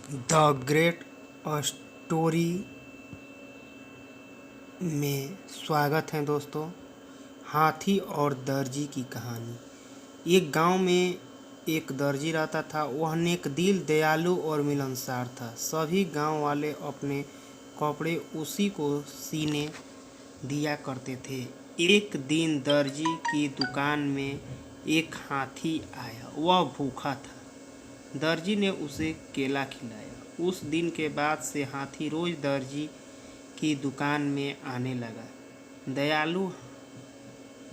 The great story में स्वागत है दोस्तों। हाथी और दर्जी की कहानी। एक गांव में एक दर्जी रहता था। वह नेक दिल, दयालु और मिलनसार था। सभी गांव वाले अपने कपड़े उसी को सीने दिया करते थे। एक दिन दर्जी की दुकान में एक हाथी आया। वह भूखा था। दर्जी ने उसे केला खिलाया। उस दिन के बाद से हाथी रोज दर्जी की दुकान में आने लगा। दयालु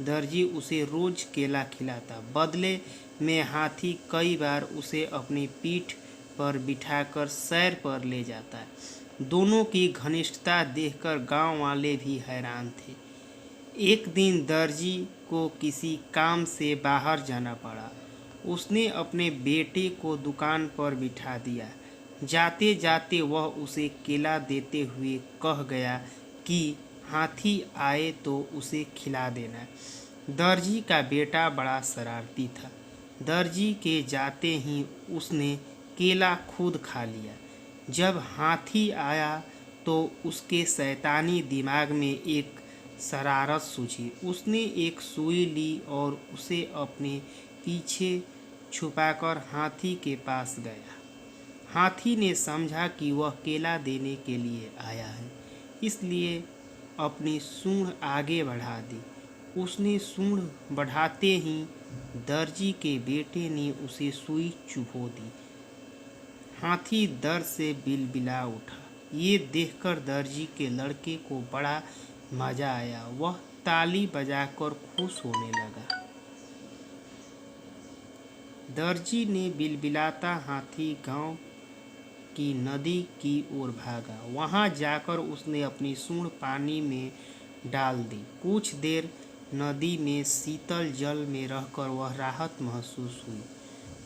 दर्जी उसे रोज केला खिलाता। बदले में हाथी कई बार उसे अपनी पीठ पर बिठाकर सैर पर ले जाता। दोनों की घनिष्ठता देखकर गांव वाले भी हैरान थे। एक दिन दर्जी को किसी काम से बाहर जाना पड़ा। उसने अपने बेटे को दुकान पर बिठा दिया। जाते जाते वह उसे केला देते हुए कह गया कि हाथी आए तो उसे खिला देना। दर्जी का बेटा बड़ा शरारती था। दर्जी के जाते ही उसने केला खुद खा लिया। जब हाथी आया तो उसके शैतानी दिमाग में एक शरारत सूझी। उसने एक सुई ली और उसे अपने पीछे छुपाकर हाथी के पास गया। हाथी ने समझा कि वह केला देने के लिए आया है, इसलिए अपनी सूंड आगे बढ़ा दी। उसने सूंड बढ़ाते ही दर्जी के बेटे ने उसे सुई चुभो दी। हाथी दर्द से बिलबिला उठा। ये देखकर दर्जी के लड़के को बड़ा मजा आया। वह ताली बजाकर खुश होने लगा। दर्जी ने बिलबिलाता हाथी गांव की नदी की ओर भागा। वहां जाकर उसने अपनी सूंड पानी में डाल दी। कुछ देर नदी में शीतल जल में रहकर वह राहत महसूस हुई।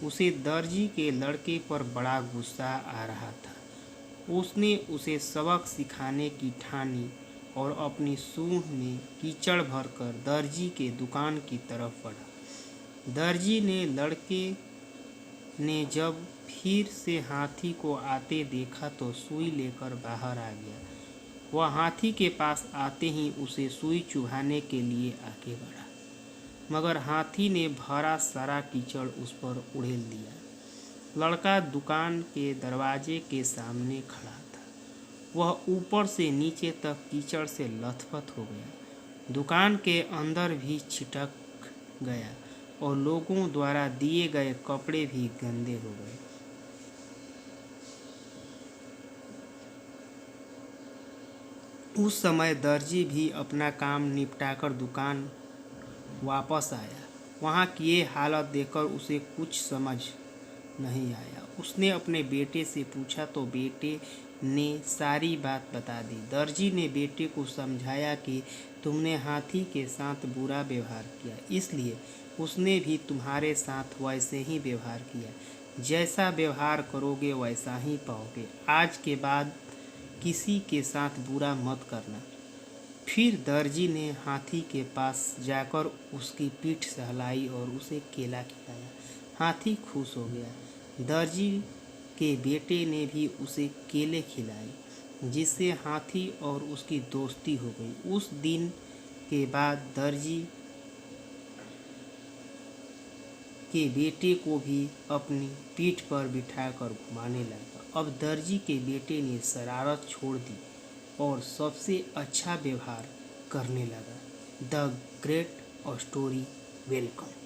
उसे दर्जी के लड़के पर बड़ा गुस्सा आ रहा था। उसने उसे सबक सिखाने की ठानी और अपनी सूंड में कीचड़ भरकर दर्जी के दुकान की तरफ बढ़ा। दर्जी ने लड़के ने जब फिर से हाथी को आते देखा तो सुई लेकर बाहर आ गया। वह हाथी के पास आते ही उसे सुई चुभाने के लिए आगे बढ़ा, मगर हाथी ने भरा सारा कीचड़ उस पर उड़ेल दिया। लड़का दुकान के दरवाजे के सामने खड़ा था। वह ऊपर से नीचे तक कीचड़ से लथपथ हो गया। दुकान के अंदर भी छिटक गया और लोगों द्वारा दिए गए कपड़े भी गंदे हो गए। उस समय दर्जी भी अपना काम निपटाकर दुकान वापस आया। वहाँ की ये हालत देखकर उसे कुछ समझ नहीं आया। उसने अपने बेटे से पूछा तो बेटे ने सारी बात बता दी। दर्जी ने बेटे को समझाया कि तुमने हाथी के साथ बुरा व्यवहार किया, इसलिए उसने भी तुम्हारे साथ वैसे ही व्यवहार किया। जैसा व्यवहार करोगे वैसा ही पाओगे। आज के बाद किसी के साथ बुरा मत करना। फिर दर्जी ने हाथी के पास जाकर उसकी पीठ सहलाई और उसे केला खिलाया। हाथी खुश हो गया। दर्जी के बेटे ने भी उसे केले खिलाए, जिससे हाथी और उसकी दोस्ती हो गई। उस दिन के बाद दर्जी के बेटे को भी अपनी पीठ पर बिठाकर घुमाने लगा। अब दर्जी के बेटे ने शरारत छोड़ दी और सबसे अच्छा व्यवहार करने लगा। The great story. वेलकम।